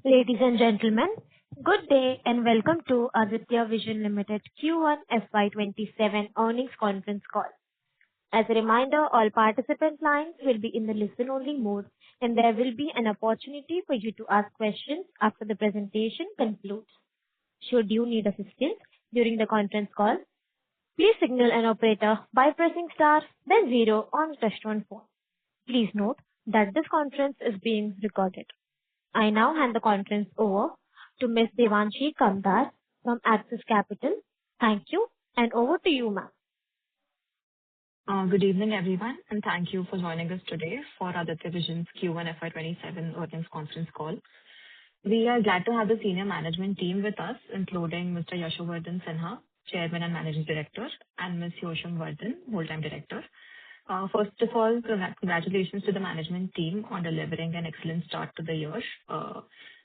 Ladies and gentlemen, good day and welcome to Aditya Vision Ltd Q1FY27 earnings conference call. As a reminder, all participant lines will be in the listen-only mode, and there will be an opportunity for you to ask questions after the presentation concludes. Should you need assistance during the conference call, please signal an operator by pressing star then zero on the touchtone phone. Please note that this conference is being recorded. I now hand the conference over to Ms. Devanshi Kamdar from Axis Capital. Thank you, and over to you, ma'am. Good evening, everyone, and thank you for joining us today for Aditya Vision's Q1 FY27 earnings conference call. We are glad to have the senior management team with us, including Mr. Yashovardhan Sinha, Chairman and Managing Director, and Ms. Yosham Vardhan, Whole-Time Director. First of all, congratulations to the management team on delivering an excellent start to the year.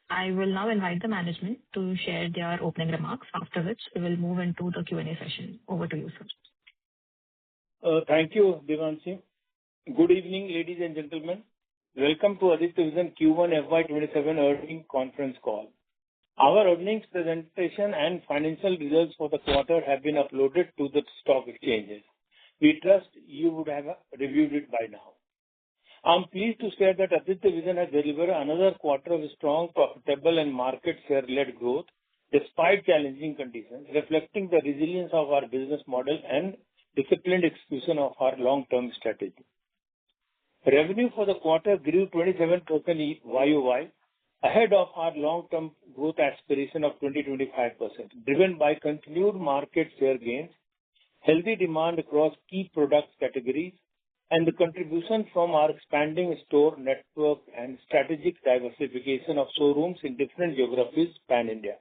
I will now invite the management to share their opening remarks, after which we will move into the Q&A session. Over to you, sir. Thank you, Devanshi. Good evening, ladies and gentlemen. Welcome to Aditya Vision Q1 FY27 earnings conference call. Our earnings presentation and financial results for the quarter have been uploaded to the stock exchanges. We trust you would have reviewed it by now. I'm pleased to share that Aditya Vision has delivered another quarter of strong, profitable and market share-led growth despite challenging conditions, reflecting the resilience of our business model and disciplined execution of our long-term strategy. Revenue for the quarter grew 27% YOY, ahead of our long-term growth aspiration of 20-25%, driven by continued market share gains, healthy demand across key product categories, and the contribution from our expanding store network and strategic diversification of showrooms in different geographies pan-India.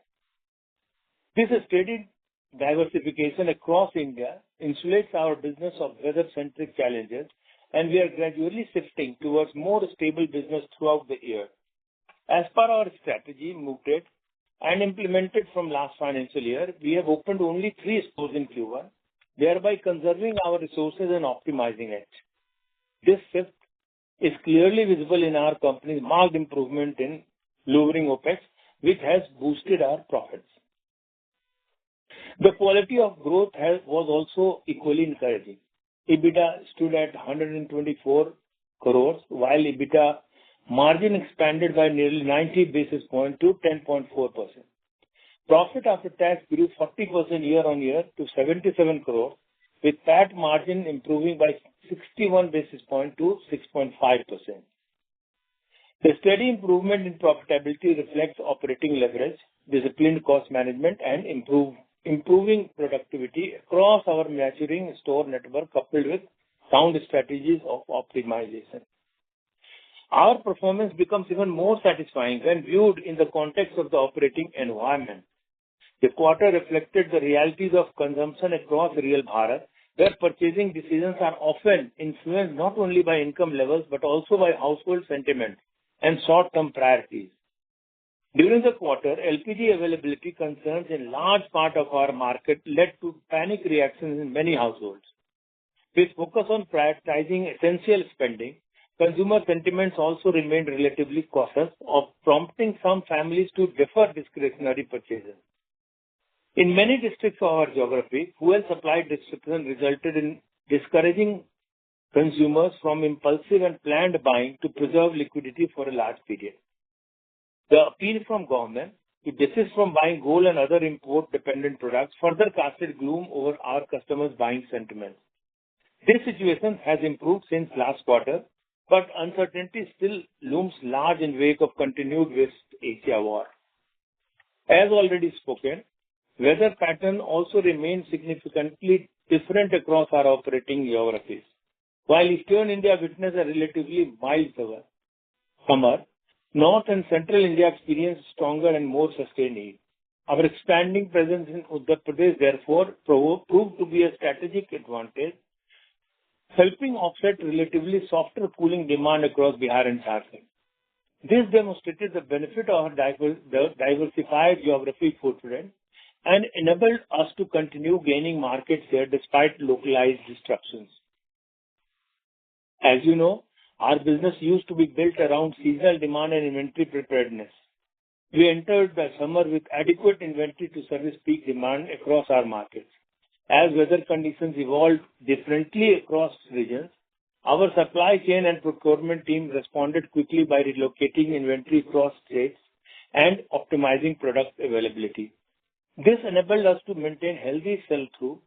This steady diversification across India insulates our business of weather-centric challenges, and we are gradually shifting towards more stable business throughout the year. As per our strategy mooted and implemented from last financial year, we have opened only 3 stores in Q1, thereby conserving our resources and optimizing it. This shift is clearly visible in our company's marked improvement in lowering OPEX, which has boosted our profits. The quality of growth was also equally encouraging. EBITDA stood at 124 crores, while EBITDA margin expanded by nearly 90 basis points to 10.4%. Profit after tax grew 40% year-on-year to 77 crores, with PAT margin improving by 61 basis points to 6.5%. The steady improvement in profitability reflects operating leverage, disciplined cost management, and improving productivity across our maturing store network, coupled with sound strategies of optimization. Our performance becomes even more satisfying when viewed in the context of the operating environment. The quarter reflected the realities of consumption across real Bharat, where purchasing decisions are often influenced not only by income levels but also by household sentiment and short-term priorities. During the quarter, LPG availability concerns in large part of our market led to panic reactions in many households. With focus on prioritizing essential spending, consumer sentiments also remained relatively cautious, prompting some families to defer discretionary purchases. In many districts of our geography, fuel supply disruption resulted in discouraging consumers from impulsive and planned buying to preserve liquidity for a large period. The appeal from government to desist from buying gold and other import-dependent products further casted gloom over our customers' buying sentiments. This situation has improved since last quarter, but uncertainty still looms large in wake of continued West Asia war. As already spoken, weather pattern also remains significantly different across our operating geographies. While Eastern India witnessed a relatively mild summer, North and Central India experienced stronger and more sustained heat. Our expanding presence in Uttar Pradesh therefore proved to be a strategic advantage, helping offset relatively softer cooling demand across Bihar and Jharkhand. This demonstrated the benefit of the diversified geographic footprint and enabled us to continue gaining market share despite localized disruptions. As you know, our business used to be built around seasonal demand and inventory preparedness. We entered the summer with adequate inventory to service peak demand across our markets. As weather conditions evolved differently across regions, our supply chain and procurement team responded quickly by relocating inventory across states and optimizing product availability. This enabled us to maintain healthy sell-through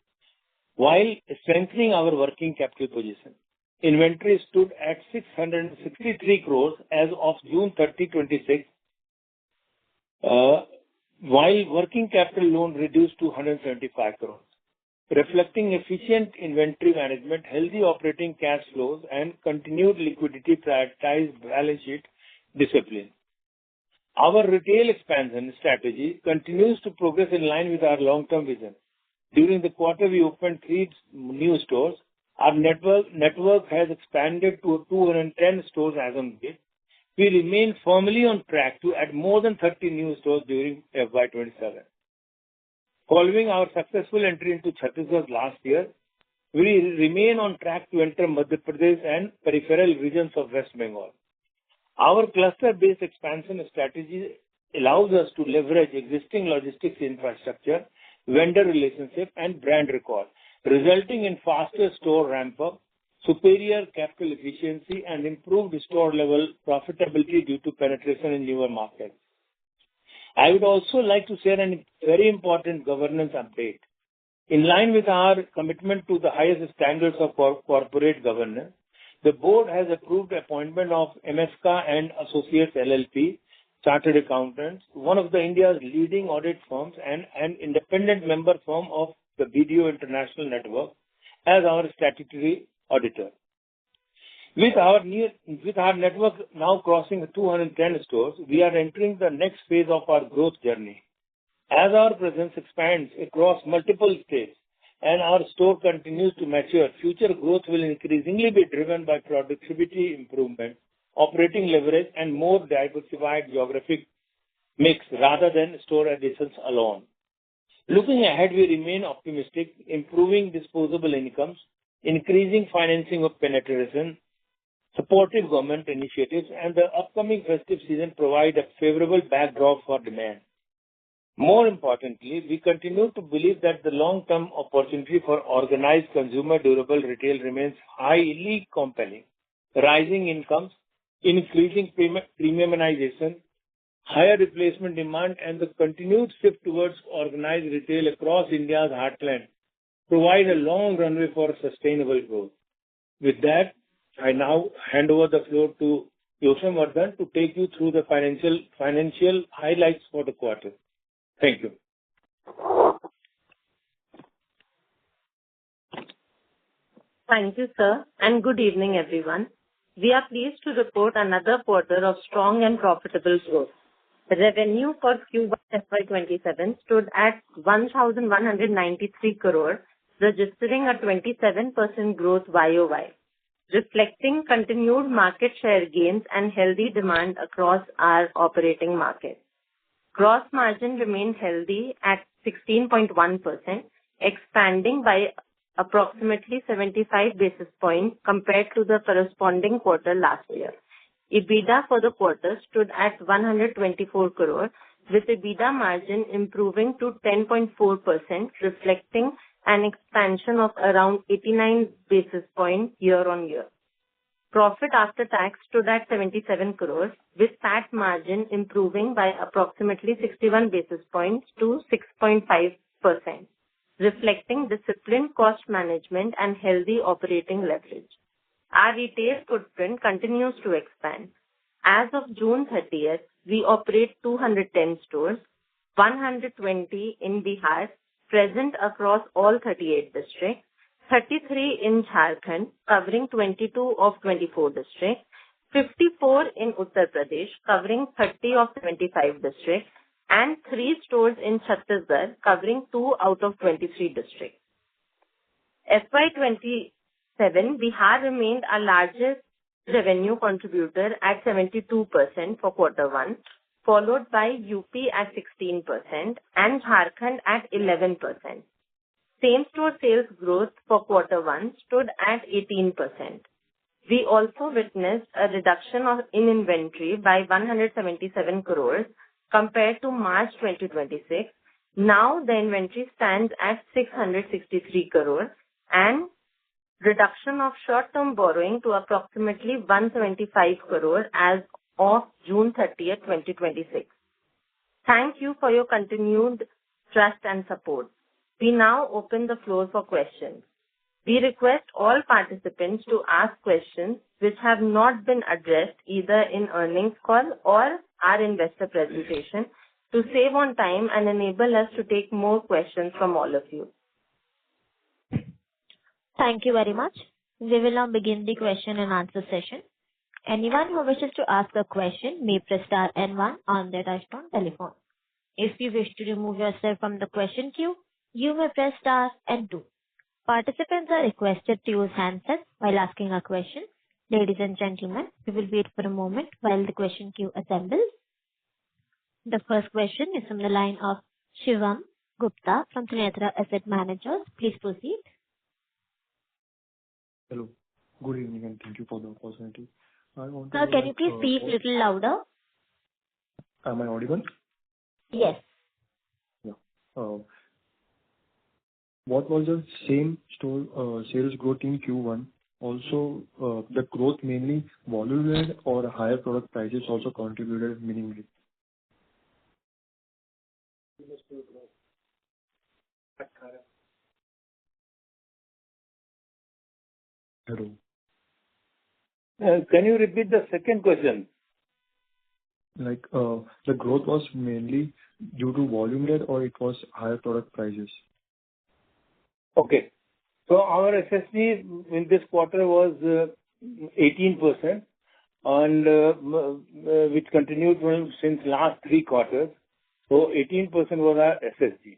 while strengthening our working capital position. Inventory stood at 663 crores as of June 30, 26, while working capital loan reduced to 175 crores, reflecting efficient inventory management, healthy operating cash flows, and continued liquidity prioritized balance sheet discipline. Our retail expansion strategy continues to progress in line with our long-term vision. During the quarter, we opened 3 new stores. Our network has expanded to 210 stores as on date. We remain firmly on track to add more than 30 new stores during FY27. Following our successful entry into Chhattisgarh last year, we remain on track to enter Madhya Pradesh and peripheral regions of West Bengal. Our cluster-based expansion strategy allows us to leverage existing logistics infrastructure, vendor relationship, and brand recall, resulting in faster store ramp-up, superior capital efficiency, and improved store-level profitability due to penetration in newer markets. I would also like to share a very important governance update. In line with our commitment to the highest standards of corporate governance, the board has approved the appointment of MSK and Associates LLP, Chartered Accountants, one of India's leading audit firms and an independent member firm of the BDO International Network, as our statutory auditor. With our network now crossing 210 stores, we are entering the next phase of our growth journey. As our presence expands across multiple states and our store continues to mature, future growth will increasingly be driven by productivity improvement, operating leverage, and more diversified geographic mix rather than store additions alone. Looking ahead, we remain optimistic, improving disposable incomes, increasing financing of penetration, supportive government initiatives, and the upcoming festive season provide a favorable backdrop for demand. More importantly, we continue to believe that the long-term opportunity for organized consumer durable retail remains highly compelling. Rising incomes, increasing premiumization, higher replacement demand, and the continued shift towards organized retail across India's heartland provide a long runway for sustainable growth. With that, I now hand over the floor to Yoshavardhan to take you through the financial highlights for the quarter. Thank you. Thank you, sir, and good evening, everyone. We are pleased to report another quarter of strong and profitable growth. Revenue for Q1FY27 stood at 1,193 crore, registering a 27% growth YOY, reflecting continued market share gains and healthy demand across our operating markets. Gross margin remained healthy at 16.1%, expanding by approximately 75 basis points compared to the corresponding quarter last year. EBITDA for the quarter stood at 124 crore, with EBITDA margin improving to 10.4%, reflecting an expansion of around 89 basis points year-on-year. Profit after tax stood at 77 crores, with PAT margin improving by approximately 61 basis points to 6.5%, reflecting disciplined cost management and healthy operating leverage. Our retail footprint continues to expand. As of June 30th, we operate 210 stores, 120 in Bihar, present across all 38 districts, 33 in Jharkhand, covering 22 of 24 districts, 54 in Uttar Pradesh, covering 30 of 25 districts, and 3 stores in Chhattisgarh, covering 2 out of 23 districts. FY27, Bihar remained our largest revenue contributor at 72% for quarter 1, followed by UP at 16% and Jharkhand at 11%. Same-store sales growth for quarter 1 stood at 18%. We also witnessed a reduction in inventory by 177 crores compared to March 2026. Now the inventory stands at 663 crore and reduction of short-term borrowing to approximately 175 crore as of June 30th, 2026. Thank you for your continued trust and support. We now open the floor for questions. We request all participants to ask questions which have not been addressed either in earnings call or our investor presentation to save on time and enable us to take more questions from all of you. Thank you very much. We will now begin the question and answer session. Anyone who wishes to ask a question may press star and one on their touchtone telephone. If you wish to remove yourself from the question queue, you may press star and two. Participants are requested to use handsets while asking a question. Ladies and gentlemen, we will wait for a moment while the question queue assembles. The first question is from the line of Shivam Gupta from Trinetra Asset Managers. Please proceed. Hello. Good evening, and thank you for the opportunity. Sir, can you please speak a little louder? Am I audible? Yes. Yeah. What was the same store sales growth in Q1? Also, the growth mainly volume-led or higher product prices also contributed meaningfully? Hello. Can you repeat the second question? Like, the growth was mainly due to volume-led or it was higher product prices? Okay. So our SSG in this quarter was 18%, and which continued since last 3 quarters. So 18% was our SSG.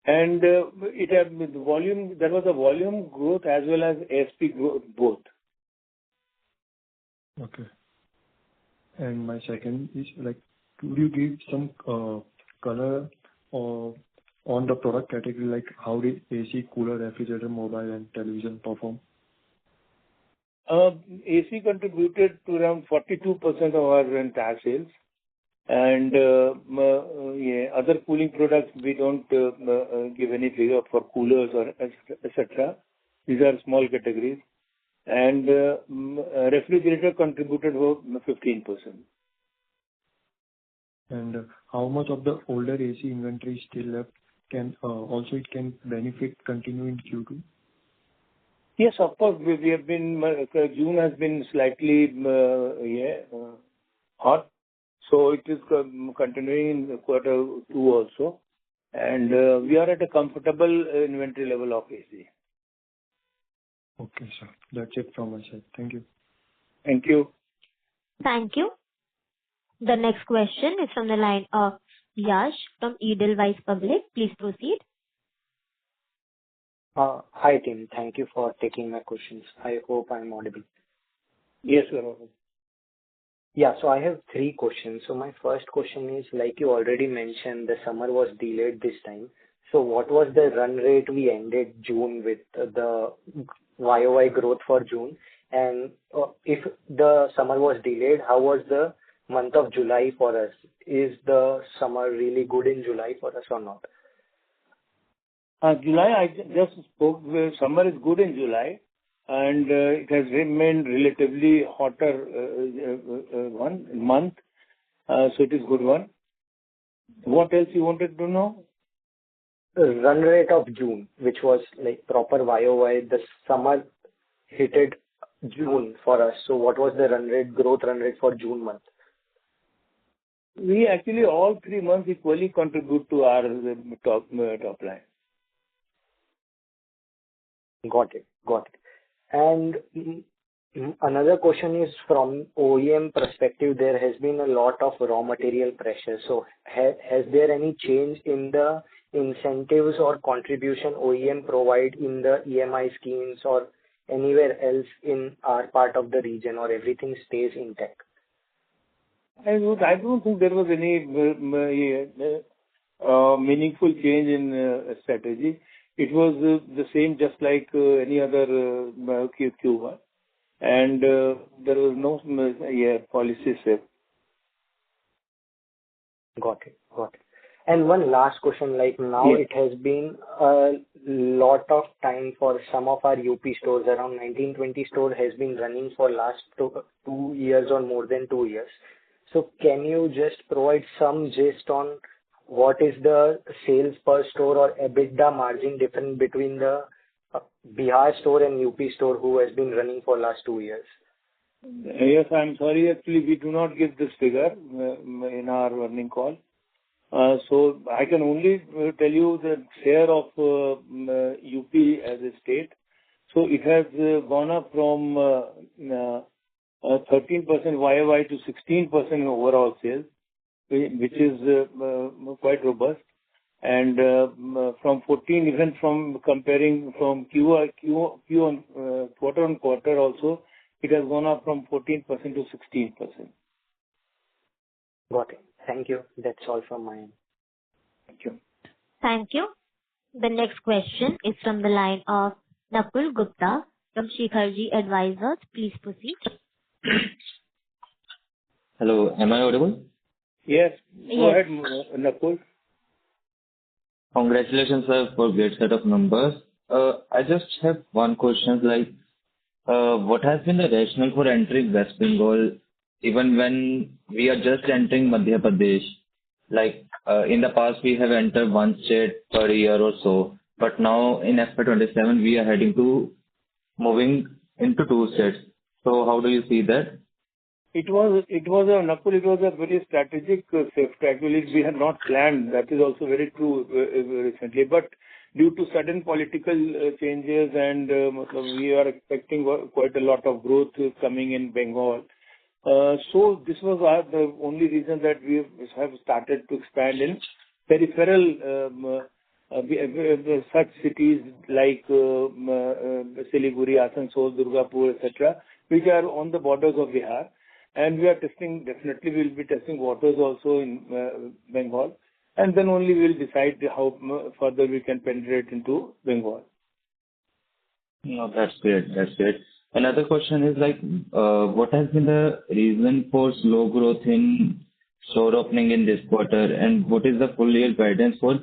And it had the volume, there was a volume growth as well as ASP growth both. Okay. And my second is, like, could you give some color or on the product category, like how did AC, cooler, refrigerator, mobile, and television perform? AC contributed to around 42% of our entire sales. And other cooling products, we don't give any figure for coolers or etc. These are small categories. And refrigerator contributed about 15%. And how much of the older AC inventory is still left? Can also it can benefit continue in Q2? Yes, of course. We have been June has been slightly hot, so it is continuing in quarter 2 also, and we are at a comfortable inventory level of AC. Okay, sir. That's it from my side. Thank you. Thank you. Thank you. The next question is from the line of Yash from Edelweiss Public. Please proceed. Hi, team. Thank you for taking my questions. I hope I'm audible. Yes, sir. Yeah, so I have 3 questions. So my first question is, like you already mentioned, the summer was delayed this time. So what was the run rate we ended June with, the YOY growth for June? And if the summer was delayed, how was the month of July for us? Is the summer really good in July for us or not? July, I just spoke. Summer is good in July, and it has remained relatively hotter one month. So it is good one. What else you wanted to know? Run rate of June, which was like proper YOY. The summer hit June for us. So what was the growth run rate for June month? We actually all 3 months equally contribute to our top line. Got it. And another question is from OEM perspective, there has been a lot of raw material pressure. So has there any change in the incentives or contribution OEM provide in the EMI schemes or anywhere else in our part of the region, or everything stays intact? I don't think there was any meaningful change in strategy. It was the same, just like any other Q1, and there was no policy shift. Got it. Got it. And one last question, like now Yes. it has been a lot of time for some of our UP stores, around 19-20 stores has been running for last 2 years or more than 2 years. So can you just provide some gist on what is the sales per store or EBITDA margin difference between the Bihar store and UP store who has been running for last 2 years? Yes, I'm sorry. Actually, we do not give this figure in our earning call. So I can only tell you the share of UP as a state. So it has gone up from 13% YOY to 16% in overall sales, which is quite robust. And from 14, even from comparing from Q on quarter on quarter also, it has gone up from 14% to 16%. Got it. Thank you. That's all from my end. Thank you. Thank you. The next question is from the line of Nakul Gupta from Shikharji Advisors. Please proceed. Hello, am I audible? Yes. Go Yes. ahead, Nakul. Congratulations, sir, for great set of numbers. I just have one question, like, what has been the rationale for entering West Bengal, even when we are just entering Madhya Pradesh? Like, in the past, we have entered one state per year or so, but now in FY27, we are heading to moving into two states. So how do you see that? It was Nakul, it was a very strategic shift. Actually, we had not planned. That is also very true recently. But due to sudden political changes and we are expecting quite a lot of growth coming in Bengal. So this was the only reason that we have started to expand in peripheral such cities like Siliguri, Asansol, Durgapur, etc., which are on the borders of Bihar. And we are definitely we'll be testing waters also in Bengal. And then only we'll decide how further we can penetrate into Bengal. No, that's great. That's great. Another question is like, what has been the reason for slow growth in store opening in this quarter, and what is the full year guidance for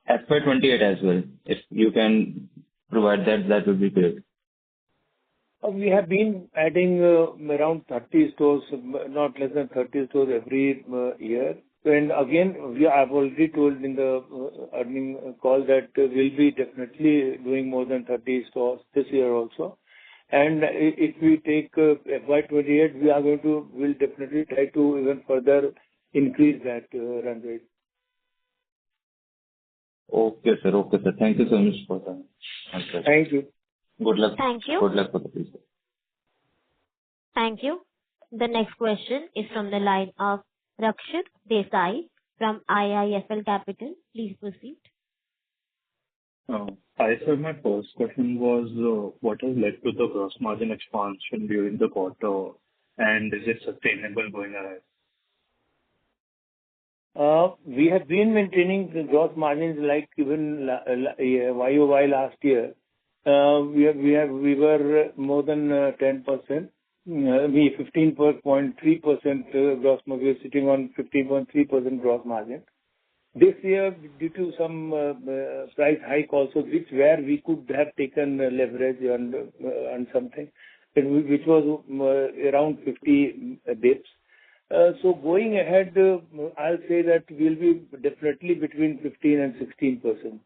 FY28 as well? If you can provide that, that would be great. We have been adding around 30 stores, not less than 30 stores every year. And again, I've already told in the earning call that we'll be definitely doing more than 30 stores this year also. And if we take FY28, we'll definitely try to even further increase that run rate. Okay, sir. Okay, sir. Thank you so much for the answer. Thank you. Good luck. Thank you. Good luck for the future. Thank you. The next question is from the line of Rakshit Desai from IIFL Capital. Please proceed. Hi, sir. My first question was, what has led to the gross margin expansion during the quarter, and is it sustainable going ahead? We have been maintaining the gross margins like even YOY last year. We were more than 10%. We 15.3% gross margin. We are sitting on 15.3% gross margin. This year, due to some price hike also, where we could have taken leverage on something, which was around 50 bips. So going ahead, I'll say that we'll be definitely between 15 and 16%.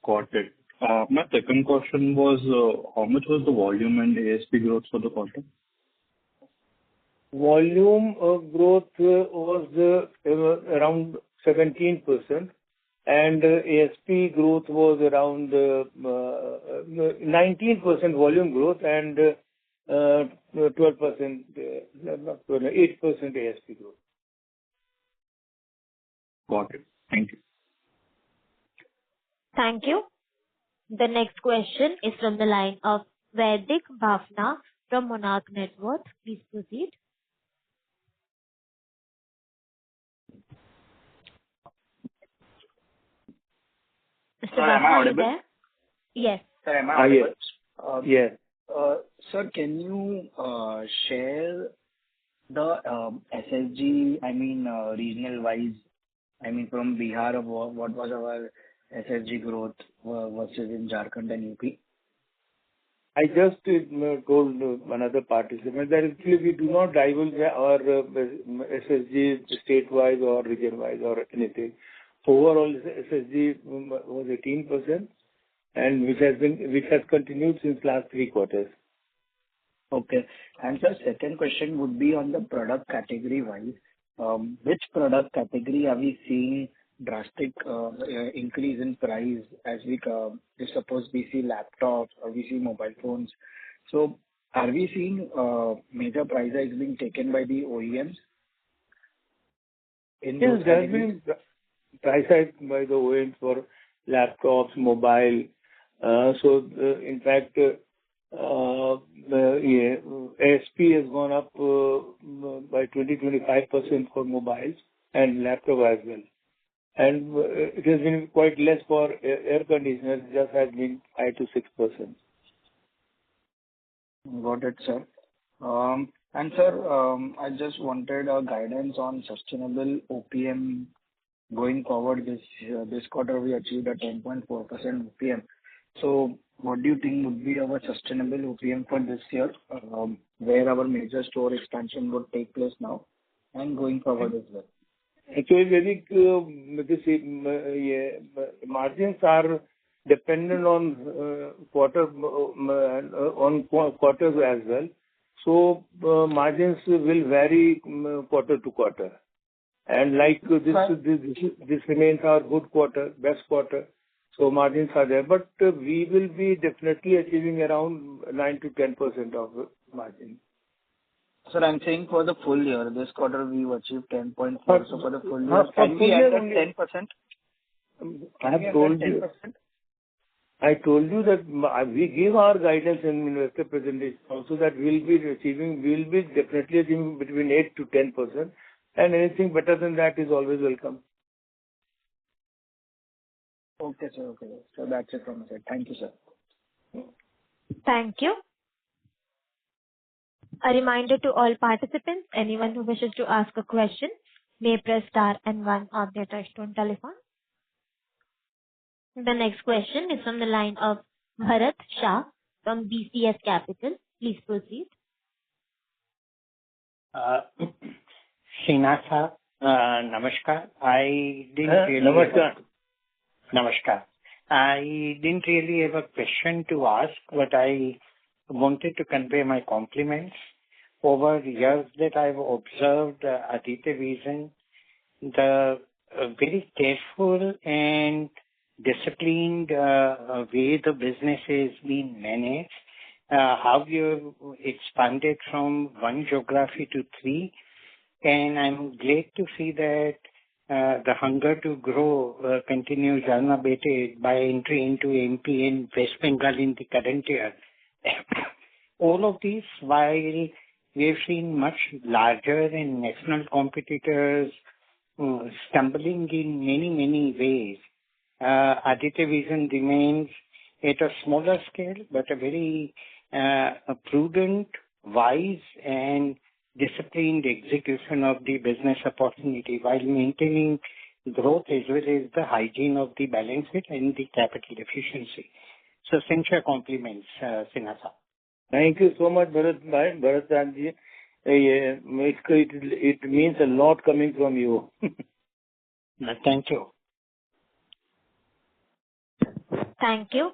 Got it. My second question was, how much was the volume and ASP growth for the quarter? Volume growth was around 17%, and ASP growth was around 19% volume growth and 12%, not 12, 8% ASP growth. Got it. Thank you. Thank you. The next question is from the line of Vaidik Bhavna from Monarch Network. Please proceed. Mr. Sir, am I Bhavna, are you audible? there? Yes. Sir, am I audible? Yes. Sir, can you share The SSG, regional wise, from Bihar, what was our SSG growth versus in Jharkhand and UP? I just told another participant that actually we do not divulge our SSG state-wise or region-wise or anything. Overall, SSG was 18%, and which has continued since last 3 quarters. Okay. And sir, second question would be on the product category wise. Which product category are we seeing drastic increase in price as we suppose we see laptops or we see mobile phones? So are we seeing major price hikes being taken by the OEMs in Yes, those there has categories? been price hike by the OEMs for laptops, mobile. In fact, the ASP has gone up by 20-25% for mobiles and laptop as well. And it has been quite less for air conditioners, just has been 5-6%. Got it, sir. And sir, I just wanted a guidance on sustainable OPM going forward. This quarter we achieved a 10.4% OPM. So what do you think would be our sustainable OPM for this year, where our major store expansion would take place now and going forward as well? Actually, margins are dependent on quarters as well. So margins will vary quarter to quarter. And like this remains our good quarter, best quarter. So margins are there, but we will be definitely achieving around 9-10% of margin. Sir, I'm saying for the full year, this quarter we've achieved 10.4. So for the full year, can we year add only, 10%? I told you that we give our guidance in investor presentation also that we'll be definitely achieving between 8-10%, and anything better than that is always welcome. Okay, sir. Okay. So that's it from my side. Thank you, sir. Thank you. A reminder to all participants, anyone who wishes to ask a question may press star and 1 on their touchtone telephone. The next question is from the line of Bharat Shah from BCS Capital. Please proceed. Srinath, namaskar. Namaskar. I didn't really have a question to ask, but I wanted to convey my compliments. Over years that I've observed Aditya Vision, the very careful and disciplined way the business is being managed, how you expanded from 1 geography to 3, and I'm glad to see that the hunger to grow continues unabated by entry into MP and West Bengal in the current year. All of this while we have seen much larger and national competitors stumbling in many ways. Aditya Vision remains at a smaller scale, but a very prudent, wise, and disciplined execution of the business opportunity while maintaining growth as well as the hygiene of the balance sheet and the capital efficiency. So sincere compliments, Sinasa. Thank you so much, Bharat. It means a lot coming from you. Thank you. Thank you.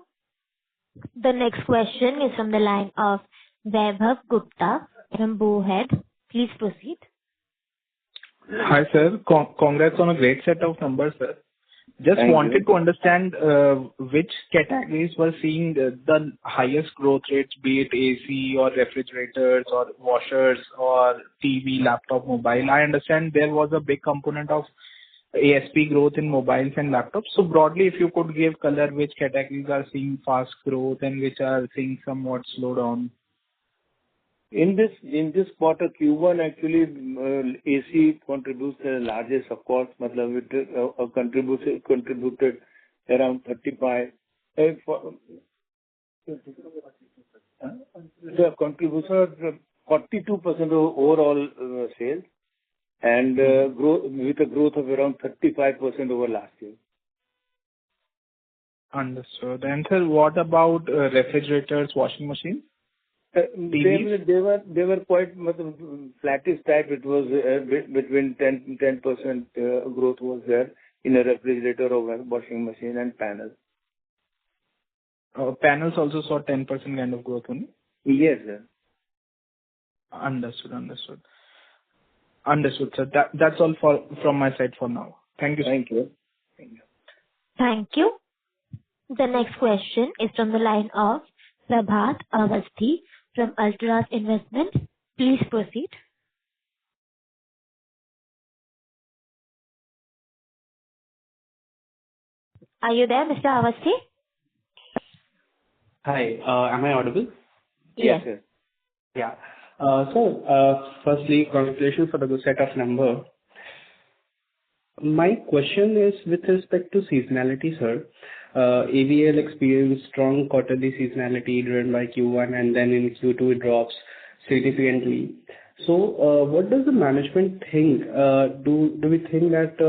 The next question is from the line of Vaibhav Gupta from Bowhead. Please proceed. Hi, sir. Congrats on a great set of numbers, sir. Just wanted to understand which categories were seeing the highest growth rates, be it AC or refrigerators or washers or TV, laptop, mobile. I understand there was a big component of ASP growth in mobiles and laptops. So broadly, if you could give color, which categories are seeing fast growth and which are seeing somewhat slowdown? In this quarter, Q1 actually AC contributes the largest, of course. It contributed around 35. The contributor 42% of overall sales, and with a growth of around 35% over last year. Understood. And sir, what about refrigerators, washing machines? They were quite flattish type. It was between 10% growth was there in a refrigerator or washing machine and panels. Panels also saw 10% kind of growth only? Yes, sir. Understood, sir. That's all from my side for now. Thank you, sir. Thank you. Thank you. The next question is from the line of Prabhat Avasthi from Ultras Investment. Please proceed. Are you there, Mr. Avasthi? Hi, am I audible? Yes. Yes. Yeah. Firstly, congratulations for the good set of number. My question is with respect to seasonality, sir. AVL experienced strong quarterly seasonality driven by Q1, and then in Q2 it drops significantly. So, what does the management think? Do we think that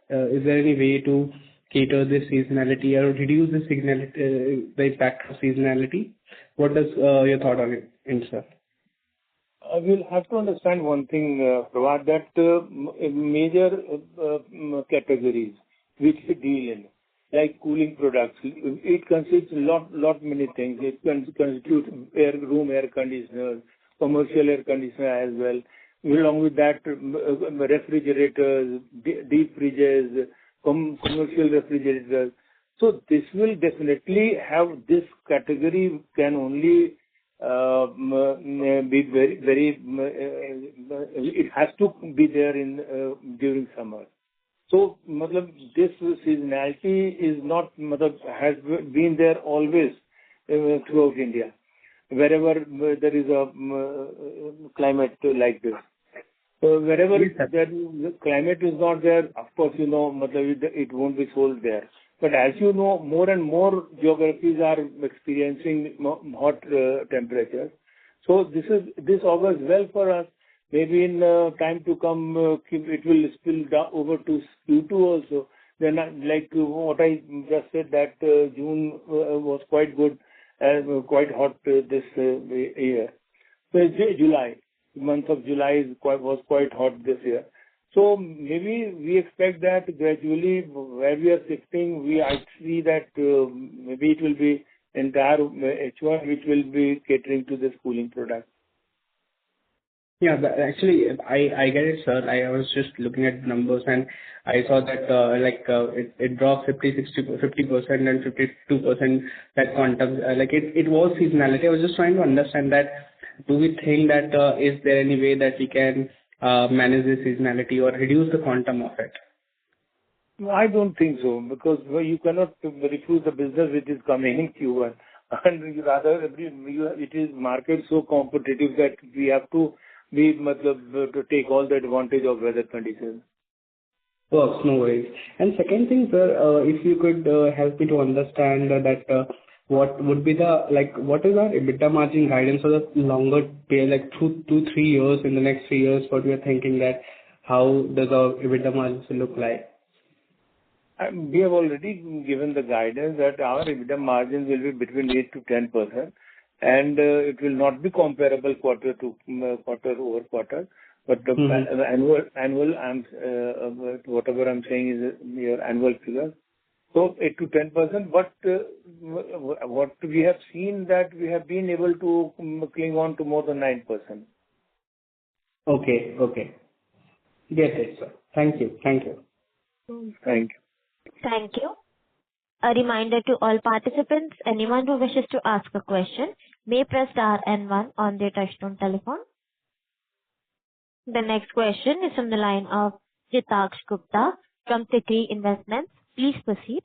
is there any way to cater this seasonality or reduce the seasonality, the impact of seasonality? What does your thought on it, sir? We'll have to understand one thing, Prabhat, that major categories which we deal in, like cooling products, it consists lot many things. It constitutes room air conditioners, commercial air conditioner as well. Along with that, refrigerators, deep fridges, commercial refrigerators. So this will definitely have this category can only be very it has to be there during summer. So this seasonality is not has been there always throughout India, wherever there is a climate like this. So wherever the climate is not there, of course, it won't be sold there. But as you know, more and more geographies are experiencing hot temperatures. So this augurs well for us. Maybe in time to come, it will spill down over to Q2 also. Then, like what I just said, that June was quite good and quite hot this year. So July, the month of July was quite hot this year. So maybe we expect that gradually where we are shifting, I see that maybe it will be entire H1 which will be catering to this cooling product. Yeah, actually, I get it, sir. I was just looking at the numbers and I saw that it dropped 50% and 52% that quantum. It was seasonality. I was just trying to understand that. Do we think that is there any way that we can manage this seasonality or reduce the quantum of it? No, I don't think so, because you cannot refuse the business which is coming in Q1. And rather, it is market so competitive that we have to to take all the advantage of weather conditions. Works, no worries. And second thing, sir, if you could help me to understand that what would be what is our EBITDA margin guidance for the longer period, like 2-3 years, in the next 3 years, what we are thinking that how does our EBITDA margins look like? We have already given the guidance that our EBITDA margins will be between 8 to 10%, and it will not be comparable quarter over quarter, but the annual, whatever I'm saying is your annual figure. So 8 to 10%, but what we have seen that we have been able to cling on to more than 9%. Okay. Get it, sir. Thank you. Thank you. Thank you. A reminder to all participants, anyone who wishes to ask a question may press star and 1 on their touchtone telephone. The next question is from the line of Jitaksh Gupta from Tikri Investments. Please proceed.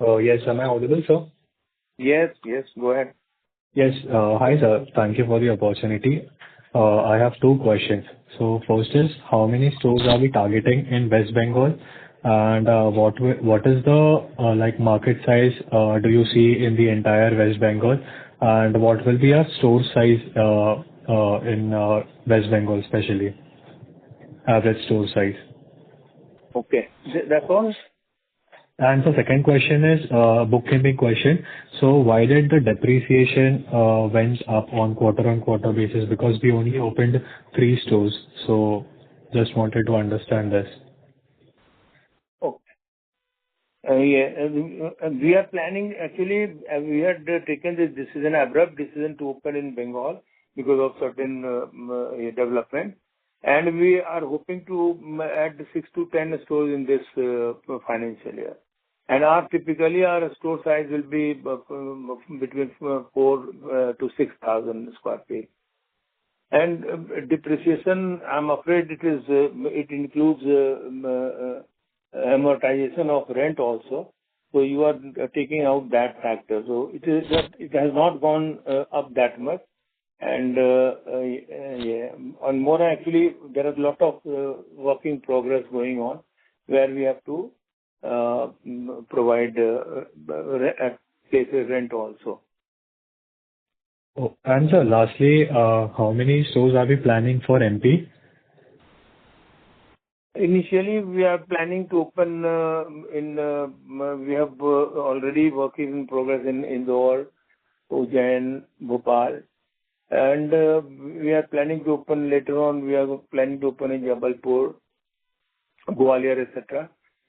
Yes, am I audible, sir? Yes, go ahead. Yes, hi sir, thank you for the opportunity. I have 2 questions. So first is, how many stores are we targeting in West Bengal, and what is the market size do you see in the entire West Bengal, And what will be our store size in West Bengal, especially average store size? Okay. That's all? And the second question is bookkeeping question. So why did the depreciation went up on quarter-on-quarter basis? Because we only opened 3 stores. So just wanted to understand this. Okay. We are planning, actually, we had taken this decision, abrupt decision to open in Bengal because of certain development. And we are hoping to add 6 to 10 stores in this financial year. And typically our store size will be between 4 to 6,000 square feet. And depreciation, I'm afraid it includes amortization of rent also. So you are taking out that factor. So it has not gone up that much. And on more, actually, there is a lot of work in progress going on where we have to provide places rent also. Oh, and sir, lastly, how many stores are we planning for MP? Initially, we are planning to open we have already working in progress in Indore, Ujjain, Bhopal. And we are planning to open later on, we are planning to open in Jabalpur, Gwalior, etc.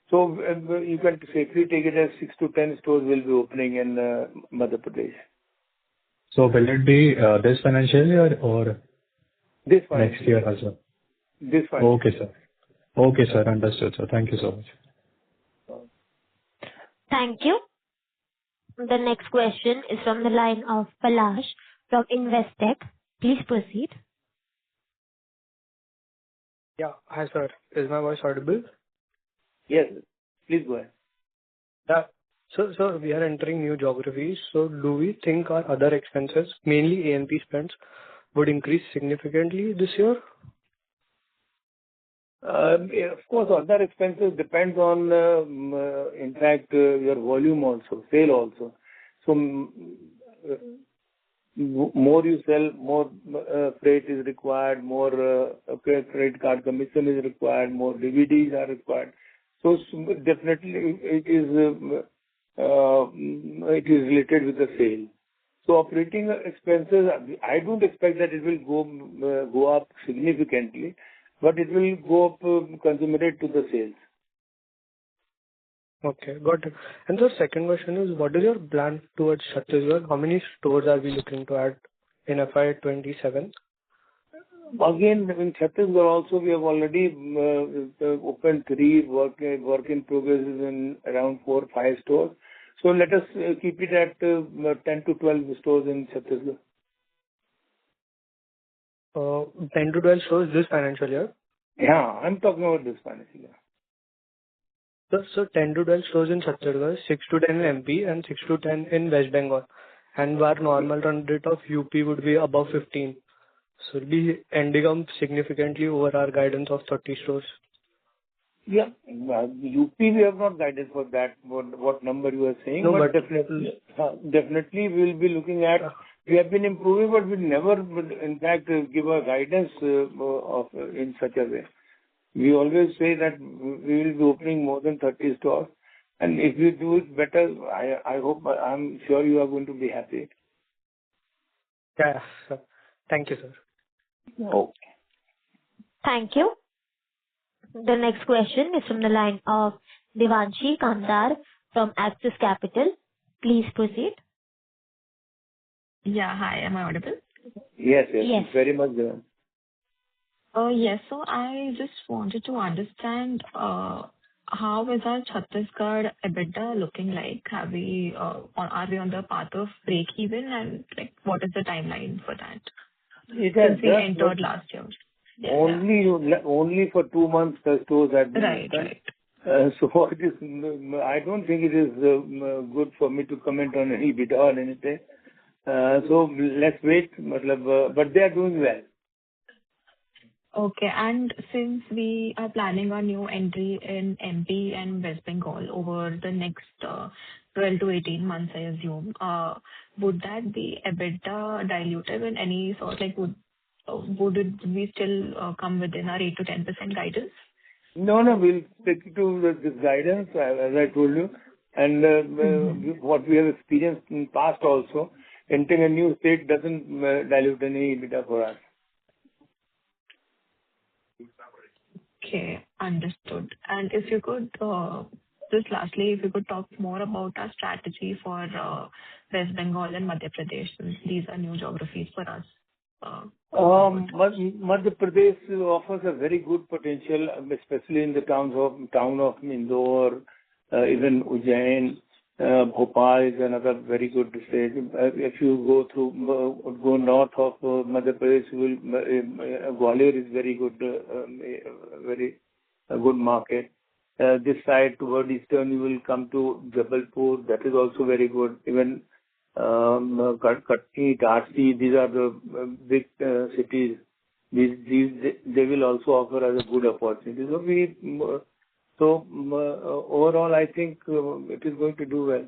So you can safely take it as 6 to 10 stores will be opening in Madhya Pradesh. So will it be this financial year or this next year as well? This financial. Okay, sir. Okay, sir. Understood, sir. Thank you so much. Thank you. The next question is from the line of Palash from Investec. Please proceed. Yeah. Hi, sir. Is my voice audible? Yes. Please go ahead. Yeah. So we are entering new geographies. So do we think our other expenses, mainly A&P spends, would increase significantly this year? Of course, other expenses depends on, in fact, your volume also, sale also. So more you sell, more freight is required, more credit card commission is required, more DVDs are required. So definitely it is related with the sale. So operating expenses, I don't expect that it will go up significantly, but it will go up commensurate to the sales. Okay, got it. And the second question is, what is your plan towards Chhattisgarh? How many stores are we looking to add in FY27? Again, in Chhattisgarh also, we have already opened 3 work in progress in around 4 or 5 stores. So let us keep it at 10 to 12 stores in Chhattisgarh. 10 to 12 stores this financial year? Yeah, I'm talking about this financial year. So 10 to 12 stores in Chhattisgarh, 6 to 10 in MP, and 6 to 10 in West Bengal. And our normal run rate of UP would be above 15. So it'll be ending up significantly over our guidance of 30 stores. Yeah, UP we have not guided for that, what number you are saying, no, but definitely we will be looking at, we have been improving, but we never, in fact, give a guidance in such a way. We always say that we will be opening more than 30 stores, and if we do it better, I'm sure you are going to be happy. Yeah, sir. Thank you, sir. Okay. Thank you. The next question is from the line of Devanshi Kandar from Axis Capital. Please proceed. Yeah, hi. Am I audible? Yes. Yes. Very much, Devanshi. Yes. So I just wanted to understand how is our Chhattisgarh EBITDA looking like? Are we on the path of break even, and what is the timeline for that? Since we entered last year. Yeah, only for 2 months the stores have been right. So it is, I don't think it is good for me to comment on any EBITDA or anything. So let's wait. But they are doing well. Okay. And since we are planning a new entry in MP and West Bengal over the next 12 to 18 months, I assume, would that be EBITDA dilutive in any sort? Like, would it we still come within our 8 to 10% guidance? No, we'll stick to this guidance, as I told you. And what we have experienced in past also, entering a new state doesn't dilute any EBITDA for us. Okay, understood. And if you could, just lastly, if you could talk more about our strategy for West Bengal and Madhya Pradesh, since these are new geographies for us. Madhya Pradesh offers a very good potential, especially in the town of Indore, even Ujjain, Bhopal is another very good state. If you go north of Madhya Pradesh, Gwalior is very good, a good market. This side toward eastern, you will come to Jabalpur. That is also very good. Even Katni, Darsi, these are the big cities. They will also offer us a good opportunity. So overall, I think it is going to do well.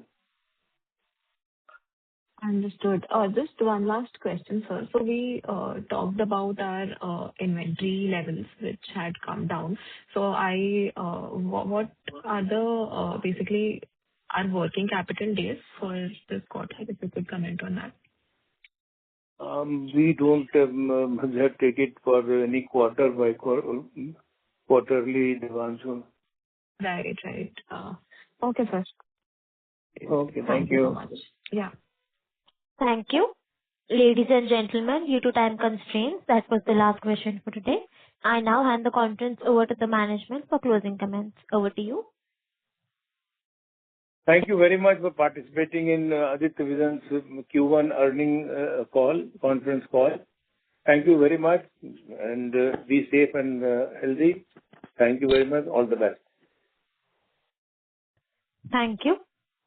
Understood. Just one last question, sir. So we talked about our inventory levels, which had come down. So what are the basically our working capital days for this quarter? If you could comment on that. We don't take it for any quarter by quarterly Devanshu. Right. Okay, sir. Okay, thank you so much. Yeah. Thank you. Ladies and gentlemen, due to time constraints, that was the last question for today. I now hand the conference over to the management for closing comments. Over to you. Thank you very much for participating in Aditya Vision's Q1 earning conference call. Thank you very much, and be safe and healthy. Thank you very much. All the best. Thank you.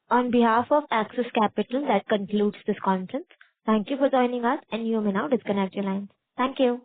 On behalf of Axis Capital, that concludes this conference. Thank you for joining us, and you may now disconnect your lines. Thank you.